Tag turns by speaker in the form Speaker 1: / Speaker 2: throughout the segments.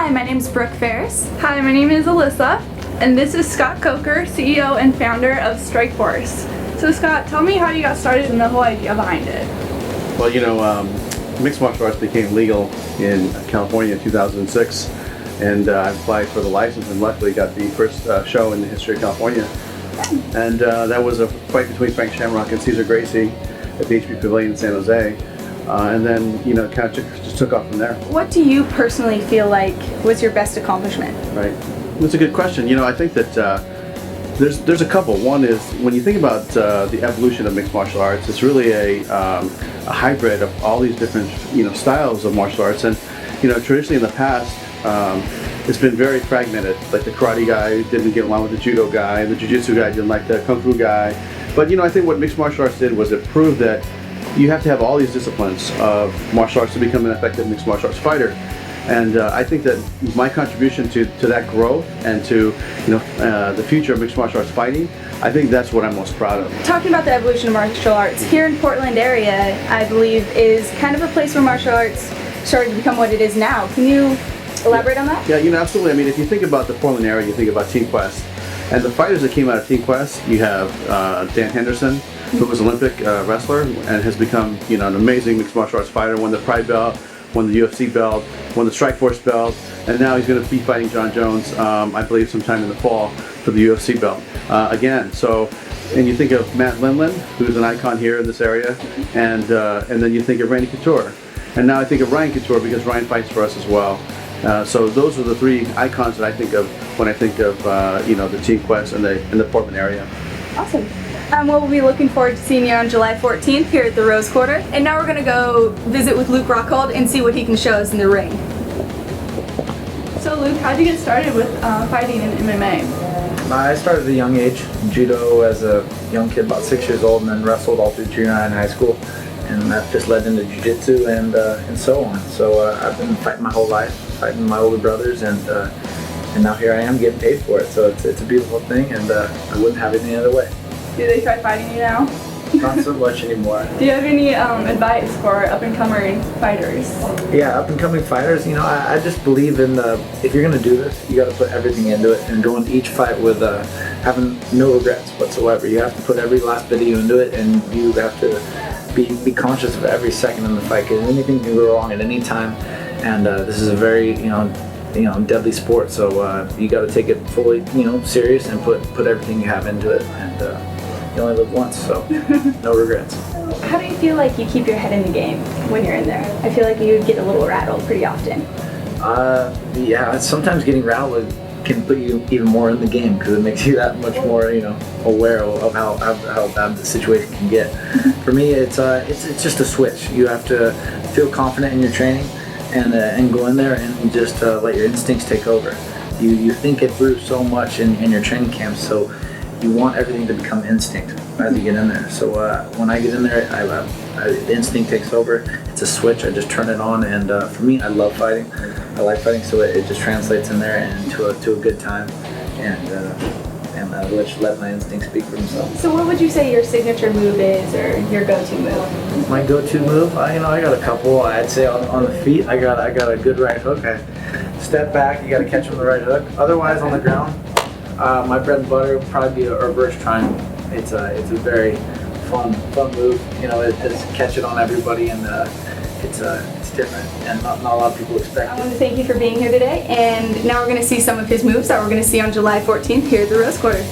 Speaker 1: Hi, my name is Brooke Ferris.
Speaker 2: Hi, my name is Alyssa, and this is Scott Coker, CEO and founder of Strikeforce. So Scott, tell me how you got started and the whole idea behind it.
Speaker 3: Well, mixed martial arts became legal in California in 2006, and I applied for the license and luckily got the first show in the history of California. And that was a fight between Frank Shamrock and Cesar Gracie at the HP Pavilion in San Jose. And then, kind of just took off from there.
Speaker 1: What do you personally feel like was your best accomplishment?
Speaker 3: Right. That's a good question. I think that there's a couple. One is when you think about the evolution of mixed martial arts, it's really a hybrid of all these different styles of martial arts. And traditionally in the past, it's been very fragmented. Like the karate guy didn't get along with the judo guy, the jiu-jitsu guy didn't like the kung fu guy. But I think what mixed martial arts did was it proved that you have to have all these disciplines of martial arts to become an effective mixed martial arts fighter. And I think that my contribution to that growth and to the future of mixed martial arts fighting, I think that's what I'm most proud of.
Speaker 1: Talking about the evolution of martial arts, here in Portland area, I believe, is kind of a place where martial arts started to become what it is now. Can you elaborate on that?
Speaker 3: Yeah, absolutely. I mean, if you think about the Portland area, you think about Team Quest. And the fighters that came out of Team Quest, you have Dan Henderson, who was an Olympic wrestler and has become an amazing mixed martial arts fighter, won the Pride belt, won the UFC belt, won the Strikeforce belt, and now he's going to be fighting John Jones, I believe sometime in the fall, for the UFC belt again. So, and you think of Matt Lindland, who's an icon here in this area, and then you think of Randy Couture. And now I think of Ryan Couture because Ryan fights for us as well. So those are the three icons that I think of when I think of the Team Quest in the Portland area.
Speaker 1: Awesome. We'll be looking forward to seeing you on July 14th here at the Rose Quarter. And now we're going to go visit with Luke Rockhold and see what he can show us in the ring.
Speaker 2: So Luke, how'd you get started with fighting in MMA?
Speaker 4: I started at a young age, judo as a young kid, about 6 years old, and then wrestled all through junior high and high school. And that just led into jiu-jitsu and so on. So I've been fighting my whole life, fighting my older brothers, and now here I am getting paid for it. So it's a beautiful thing, and I wouldn't have it any other way.
Speaker 2: Do they try fighting you now?
Speaker 4: Not so much anymore.
Speaker 2: Do you have any advice for up-and-coming fighters?
Speaker 4: Yeah, up-and-coming fighters, I just believe in if you're going to do this, you got to put everything into it and go into each fight with having no regrets whatsoever. You have to put every last bit of you into it, and you have to be conscious of every second in the fight, because anything can go wrong at any time. And this is a very deadly sport, so you got to take it fully serious and put everything you have into it. And you only live once, so no regrets.
Speaker 1: How do you feel like you keep your head in the game when you're in there? I feel like you get a little rattled pretty often.
Speaker 4: Yeah, sometimes getting rattled can put you even more in the game, because it makes you that much more aware of how bad the situation can get. For me, it's just a switch. You have to feel confident in your training and go in there and just let your instincts take over. You think it through so much in your training camps, so you want everything to become instinct as you get in there. So when I get in there, the instinct takes over. It's a switch. I just turn it on, and for me, I love fighting. I like fighting, so it just translates in there and to a good time, and let my instincts speak for themselves.
Speaker 1: So what would you say your signature move is, or your go-to move?
Speaker 4: My go-to move, I got a couple. I'd say on the feet, I got a good right hook. I step back, you got to catch with the right hook. Otherwise, on the ground, my bread and butter would probably be a reverse triangle. It's a very fun move. Just catch it on everybody, and it's different, and not a lot of people expect it.
Speaker 1: I want to thank you for being here today, and now we're going to see some of his moves that we're going to see on July 14th here at the Rose Quarter.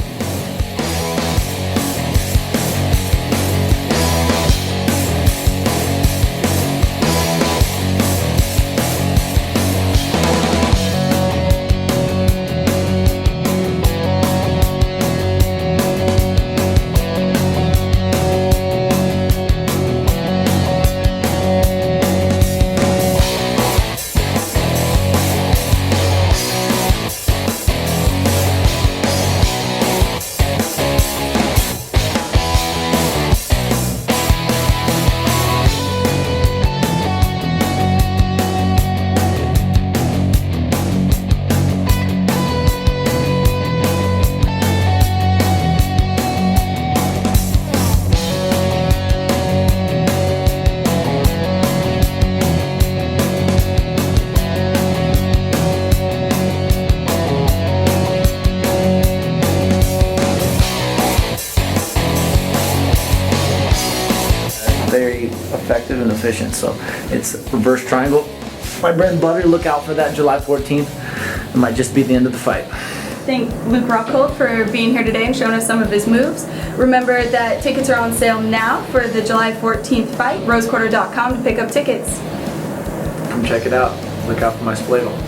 Speaker 4: very effective and efficient. So it's reverse triangle. My bread and butter. Look out for that July 14th. It might just be the end of the fight.
Speaker 1: Thank Luke Rockhold for being here today and showing us some of his moves. Remember that tickets are on sale now for the July 14th fight. rosequarter.com to pick up tickets.
Speaker 4: Come check it out. Look out for my spladle.